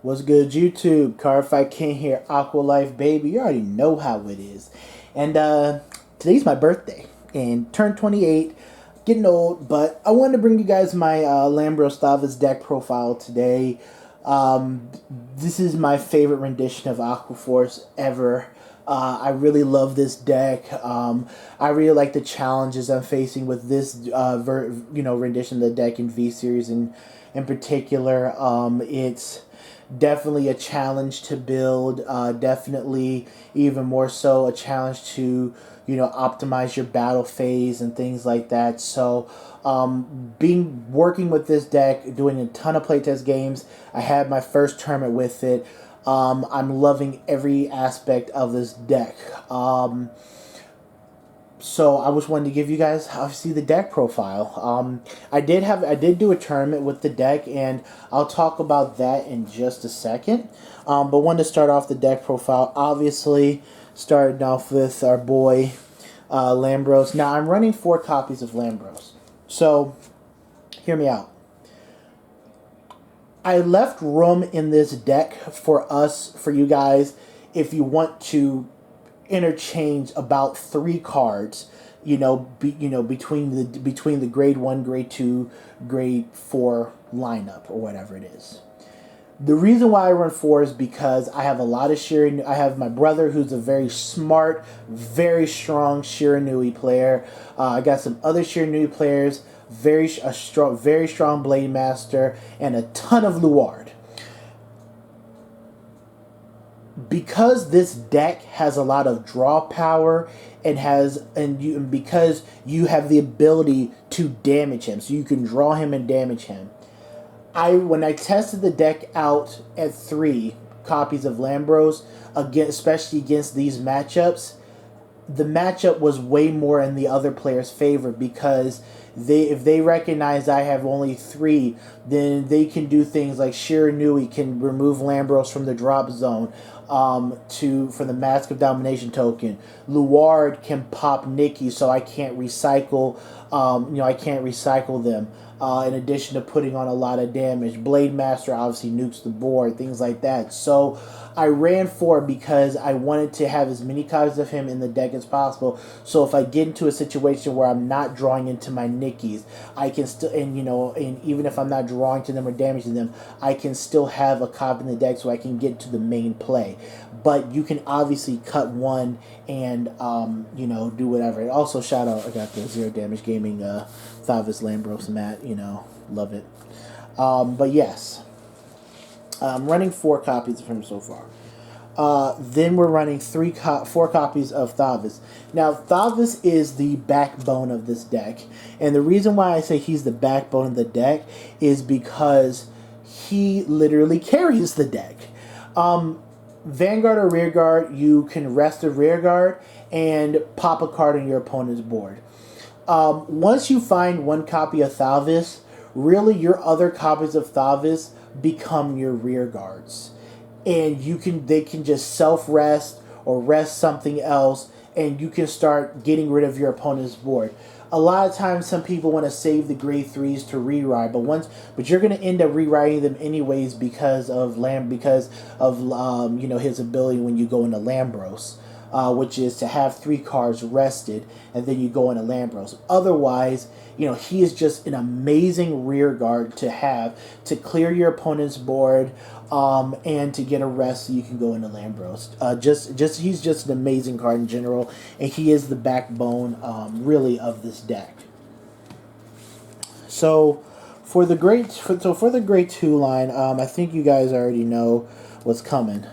What's good, YouTube? Cardfight King here, Aqua Life Baby. You already know how it is. And today's my birthday, and turned 28, getting old, but I wanted to bring you guys my Lambros Thavas deck profile today. Um, this is my favorite rendition of Aqua Force ever. I really love this deck. I really like the challenges I'm facing with this, rendition of the deck in V Series in particular. It's definitely a challenge to build. Definitely, even more so, a challenge to optimize your battle phase and things like that. So, being working with this deck, doing a ton of playtest games. I had my first tournament with it. I'm loving every aspect of this deck. So I was wanting to give you guys obviously the deck profile. I did do a tournament with the deck, and I'll talk about that in just a second. But wanted to start off the deck profile. Obviously, starting off with our boy Lambros. Now I'm running 4 copies of Lambros. So hear me out. I left room in this deck for you guys, if you want to interchange about 3 cards, between the grade 1, grade 2, grade 4 lineup or whatever it is. The reason why I run 4 is because I have a lot of Shiranui. I have my brother, who's a very smart, very strong Shiranui player. I got some other Shiranui players, very strong Blade Master, and a ton of Luard. Because this deck has a lot of draw power and because you have the ability to damage him, so you can draw him and damage him. When I tested the deck out at 3 copies of Lambros, especially against these matchups, the matchup was way more in the other player's favor, because if they recognize I have only 3, then they can do things like Shiranui can remove Lambros from the drop zone for the Mask of Domination token. Luard can pop Nikki, so I can't recycle. I can't recycle them. In addition to putting on a lot of damage, Blade Master obviously nukes the board, things like that. So I ran 4 because I wanted to have as many copies of him in the deck as possible. So if I get into a situation where I'm not drawing into my Nickies, I can still, and even if I'm not drawing to them or damaging them, I can still have a copy in the deck so I can get to the main play. But you can obviously cut one and do whatever. Also, shout out, I got the 0 Damage Gaming Thavas Lambros mat. Love it. But yes, I'm running 4 copies of him so far. Then we're running 4 copies of Thavas. Now, Thavas is the backbone of this deck. And the reason why I say he's the backbone of the deck is because he literally carries the deck. Vanguard or Rearguard, you can rest a Rearguard and pop a card on your opponent's board. Once you find 1 copy of Thavas, really your other copies of Thavas become your Rearguards. And they can just self-rest or rest something else, and you can start getting rid of your opponent's board. A lot of times, some people want to save the grade 3s to rewrite, but you're going to end up rewriting them anyways because of his ability when you go into Lambros, which is to have 3 cards rested, and then you go into Lambros. Otherwise, he is just an amazing rear guard to have to clear your opponent's board, and to get a rest so you can go into Lambros. He's just an amazing card in general, and he is the backbone, really, of this deck. So for the grade 2 line, I think you guys already know what's coming.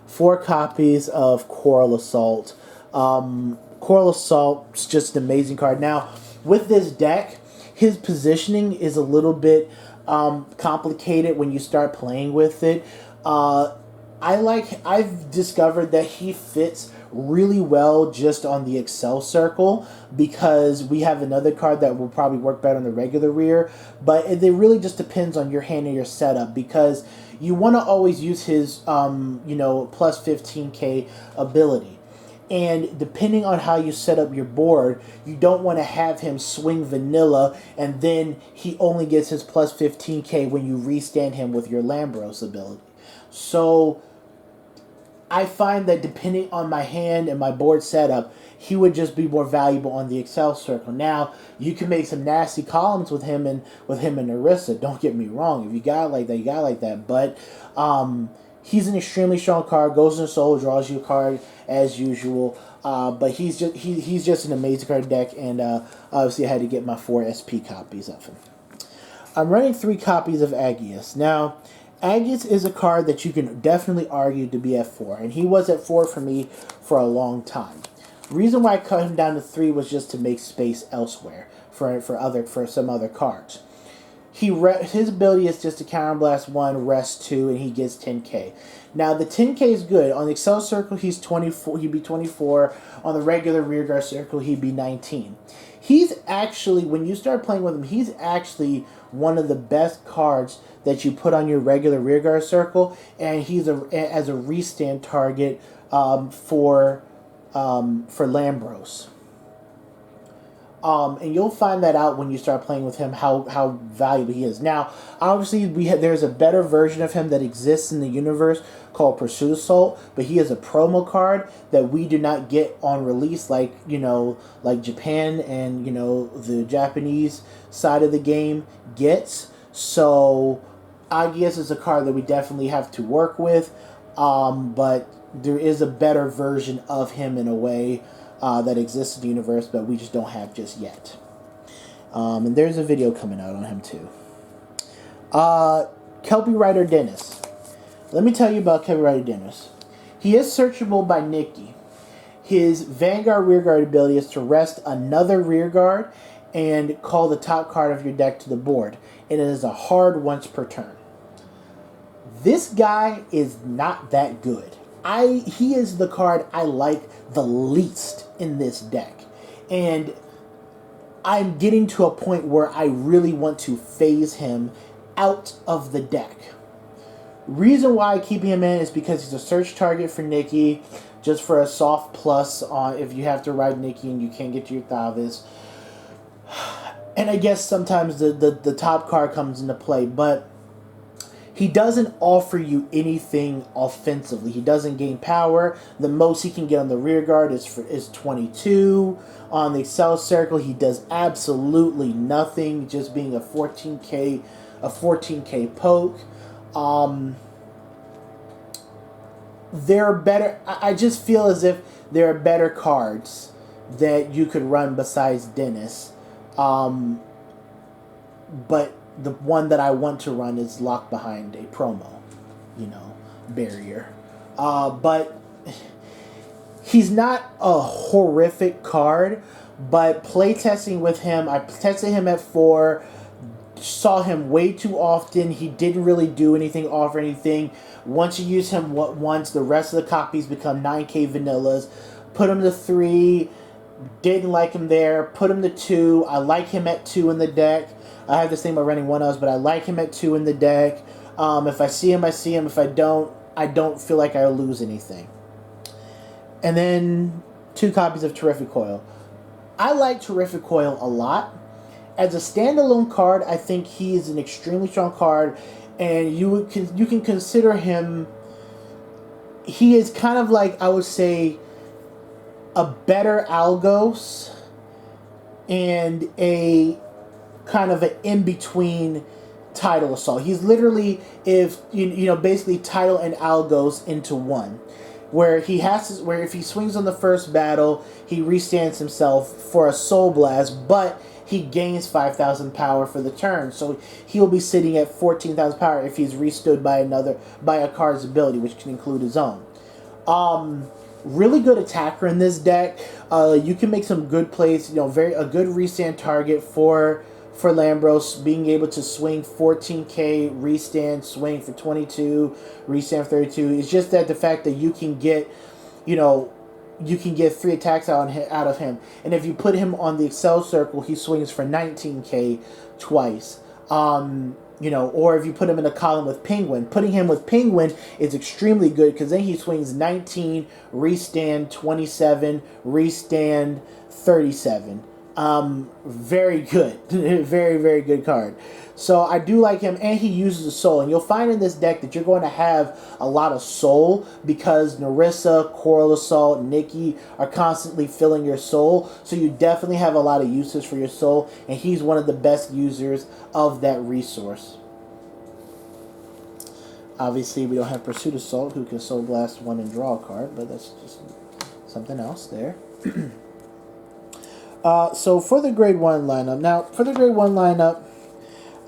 4 copies of Coral Assault. Coral Assault's just an amazing card. Now, with this deck, his positioning is a little bit complicated when you start playing with it. I've discovered that he fits really well just on the Excel circle, because we have another card that will probably work better on the regular rear, but it really just depends on your hand and your setup, because you want to always use his plus 15k ability. And depending on how you set up your board, you don't want to have him swing vanilla and then he only gets his plus 15k when you restand him with your Lambros ability. So I find that depending on my hand and my board setup, he would just be more valuable on the Excel circle. Now, you can make some nasty columns with him and Orisa. Don't get me wrong. If you got it like that, you got it like that. But he's an extremely strong card. Goes in the soul, draws you a card as usual. But he's just an amazing card deck. And obviously, I had to get my 4 SP copies of him. I'm running 3 copies of Agius. Now, Agius is a card that you can definitely argue to be at 4, and he was at 4 for me for a long time. The reason why I cut him down to 3 was just to make space elsewhere for some other cards. His ability is just to counterblast 1, rest 2, and he gets 10k. Now the 10k is good. On the Excel circle, he's 24. He'd be 24. On the regular rearguard circle, he'd be 19. He's actually, when you start playing with him, he's actually one of the best cards that you put on your regular rearguard circle, and he's as a restand target for Lambros. And you'll find that out when you start playing with him, how valuable he is. Now, obviously, there's a better version of him that exists in the universe called Pursuit Assault, but he is a promo card that we do not get on release, like Japan and the Japanese side of the game gets. So, Agius is a card that we definitely have to work with, but there is a better version of him in a way. That exists in the universe, but we just don't have just yet. And there's a video coming out on him too. Kelpie Rider Dennis. Let me tell you about Kelpie Rider Dennis. He is searchable by Nikki. His Vanguard rearguard ability is to rest another rearguard and call the top card of your deck to the board. And it is a hard once per turn. This guy is not that good. He is the card I like the least in this deck. And I'm getting to a point where I really want to phase him out of the deck. Reason why I'm keeping him in is because he's a search target for Nikki, just for a soft plus on if you have to ride Nikki and you can't get to your Thavas. And I guess sometimes the top card comes into play, but he doesn't offer you anything offensively. He doesn't gain power. The most he can get on the rear guard is 22. On the Excel circle, he does absolutely nothing, just being a 14k poke. There are better. I just feel as if there are better cards that you could run besides Dennis. But the one that I want to run is locked behind a promo, barrier. But he's not a horrific card, but playtesting with him, I tested him at 4, saw him way too often. He didn't really do anything, offer anything. Once you use him once, the rest of the copies become 9k vanillas. Put him to 3, didn't like him there. Put him to 2, I like him at 2 in the deck. I have this thing about running 1 else, but I like him at 2 in the deck. If I see him, I see him. If I don't feel like I lose anything. And then 2 copies of Terrific Coil. I like Terrific Coil a lot. As a standalone card, I think he is an extremely strong card, and you can consider him. He is kind of like, I would say, a better Algos and a kind of an in-between Tidal Assault. He's literally, basically Tidal and Algos into one. Where if he swings on the first battle, he restands himself for a Soul Blast, but he gains 5,000 power for the turn. So he'll be sitting at 14,000 power if he's restood by a card's ability, which can include his own. Really good attacker in this deck. You can make some good plays. A good restand target for Lambros, being able to swing 14k, restand, swing for 22, restand for 32. It's just that the fact that you can get 3 attacks out of him. And if you put him on the Excel circle, he swings for 19k twice. You know, or if you put him in a column with Penguin, putting him with Penguin is extremely good because then he swings 19, restand 27, restand 37. Very good. Very, very good card. So I do like him, and he uses the soul. And you'll find in this deck that you're going to have a lot of soul because Narissa, Coral Assault, Nikki are constantly filling your soul. So you definitely have a lot of uses for your soul, and he's one of the best users of that resource. Obviously, we don't have Pursuit Assault, who can Soul Blast one and draw a card, but that's just something else there. So for the grade 1 lineup, now for the grade 1 lineup,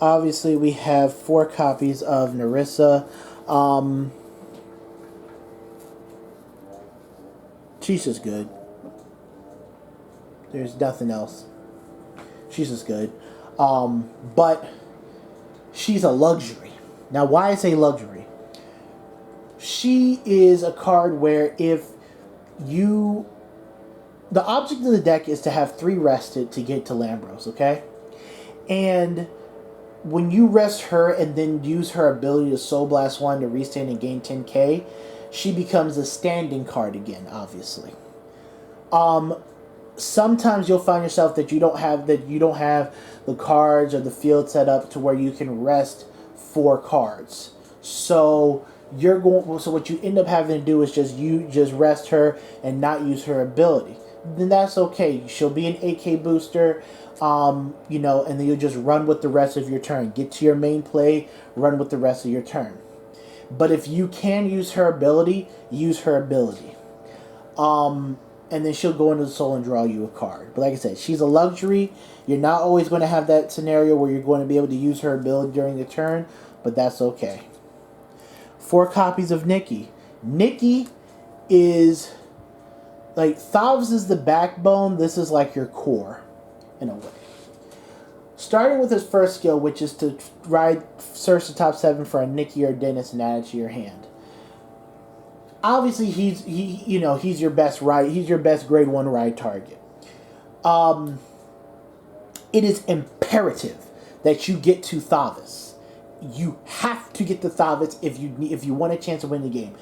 obviously we have 4 copies of Narissa. She's just good. There's nothing else. She's just good. But she's a luxury. Now, why I say luxury? She is a card where if you... The object of the deck is to have 3 rested to get to Lambros, okay? And when you rest her and then use her ability to Soul Blast 1 to restand and gain 10k, she becomes a standing card again, obviously. Sometimes you'll find yourself that you don't have the cards or the field set up to where you can rest 4 cards. So what you end up having to do is just rest her and not use her ability. Then that's okay. She'll be an AK booster, you know, and then you'll just run with the rest of your turn. Get to your main play, run with the rest of your turn. But if you can use her ability, use her ability. And then she'll go into the soul and draw you a card. But like I said, she's a luxury. You're not always going to have that scenario where you're going to be able to use her ability during the turn, but that's okay. 4 copies of Nikki. Nikki is... like, Thavas is the backbone. This is like your core, in a way. Starting with his first skill, which is to search the top 7 for a Nikki or Dennis and add it to your hand. Obviously, he's your best He's your best grade 1 ride target. It is imperative that you get to Thavas. You have to get to Thavas if you want a chance to win the game.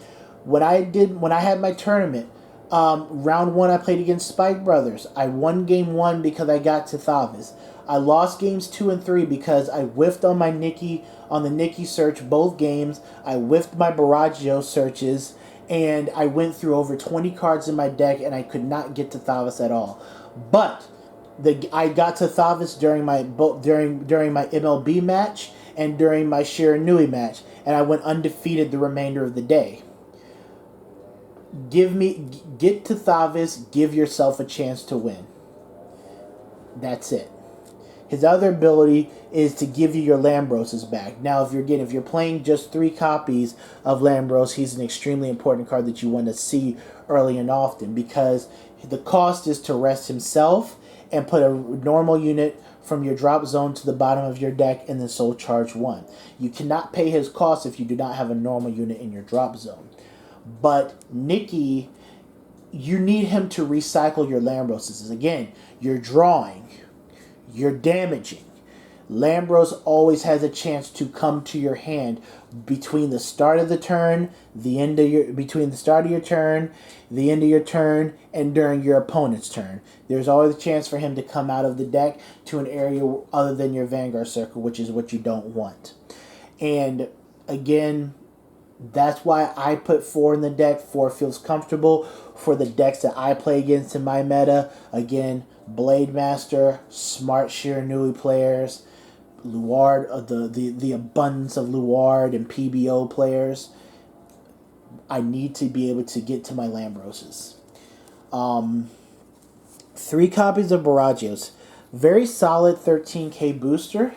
When I had my tournament. Round 1, I played against Spike Brothers. I won game 1 because I got to Thavas. I lost games 2 and 3 because I whiffed on my Nikki, on the Nikki search both games. I whiffed my Baraggio searches, and I went through over 20 cards in my deck, and I could not get to Thavas at all. But I got to Thavas during my MLB match and during my Shiranui match, and I went undefeated the remainder of the day. Get to Thavas, give yourself a chance to win. That's it. His other ability is to give you your Lambroses back. Now, if you're playing just 3 copies of Lambros, he's an extremely important card that you want to see early and often because the cost is to rest himself and put a normal unit from your drop zone to the bottom of your deck and then soul charge 1. You cannot pay his cost if you do not have a normal unit in your drop zone. But Nikki, you need him to recycle your Lambroses. Again, you're drawing, you're damaging. Lambros always has a chance to come to your hand between the start of the turn, between the start of your turn, the end of your turn, and during your opponent's turn. There's always a chance for him to come out of the deck to an area other than your Vanguard circle, which is what you don't want. And again, that's why I put 4 in the deck. 4 feels comfortable for the decks that I play against in my meta. Again, Blade Master, smart Shiranui players, Luard, the abundance of Luard and PBO players. I need to be able to get to my Lambroses. 3 copies of Barraggios. Very solid 13k booster.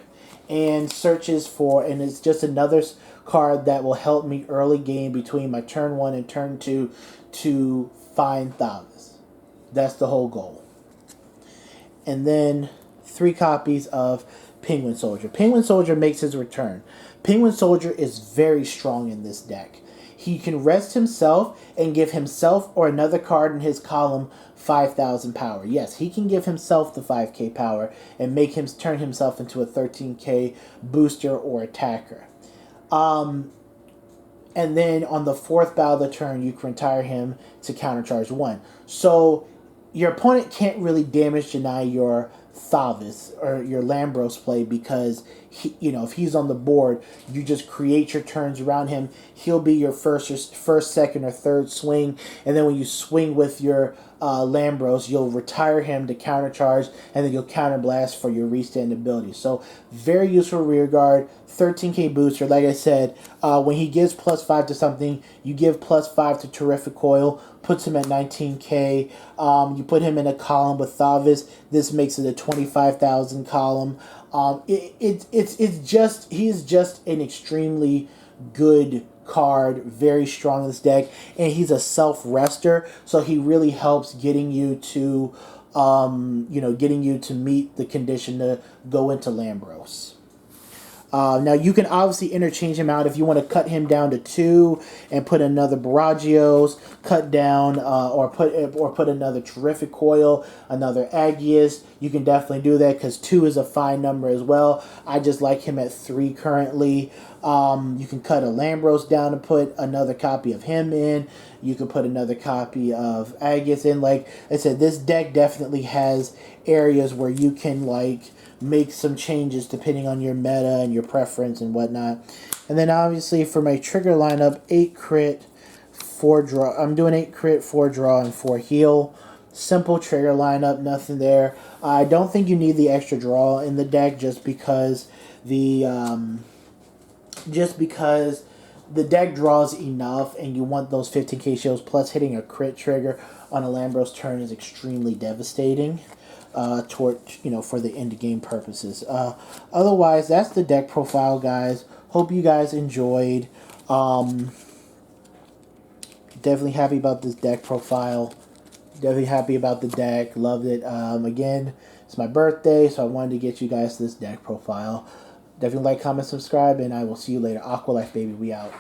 And searches for, and it's just another card that will help me early game between my turn 1 and turn 2 to find Thavas. That's the whole goal. And then 3 copies of Penguin Soldier. Penguin Soldier makes his return. Penguin Soldier is very strong in this deck. he can rest himself and give himself or another card in his column 5,000 power. Yes, he can give himself the 5k power and make him turn himself into a 13k booster or attacker. And then on the fourth battle of the turn, you can retire him to countercharge 1. So your opponent can't really damage deny your Thavas or your Lambros play because if he's on the board, you just create your turns around him. He'll be your first, second, or third swing, and then when you swing with your Lambros, you'll retire him to countercharge, and then you'll counterblast for your restand ability. So very useful rear guard, 13k booster. Like I said, when he gives +5 to something, you give +5 to Terrific Coil, puts him at 19k. You put him in a column with Thavas. This makes it a 25,000 column. He's just an extremely good card, very strong in this deck, and he's a self-rester, so he really helps getting you to meet the condition to go into Lambros. Now you can obviously interchange him out if you want to cut him down to 2 and put another Baragios, cut down or put another Terrific Coil, another Agius. You can definitely do that because 2 is a fine number as well. I just like him at 3 currently. You can cut a Lambros down and put another copy of him in. You can put another copy of Agius in. Like I said, this deck definitely has areas where you can make some changes depending on your meta and your preference and whatnot. And then obviously for my trigger lineup, 8 crit, 4 draw. I'm doing 8 crit, 4 draw, and 4 heal. Simple trigger lineup, nothing there. I don't think you need the extra draw in the deck just because the deck draws enough, and you want those 15k shields. Plus, hitting a crit trigger on a Lambros turn is extremely devastating. For the end game purposes. Otherwise, that's the deck profile, guys. Hope you guys enjoyed. Definitely happy about this deck profile. Definitely happy about the deck. Loved it. Again, it's my birthday, so I wanted to get you guys this deck profile. Definitely like, comment, subscribe, and I will see you later. Aqua Life Baby, we out.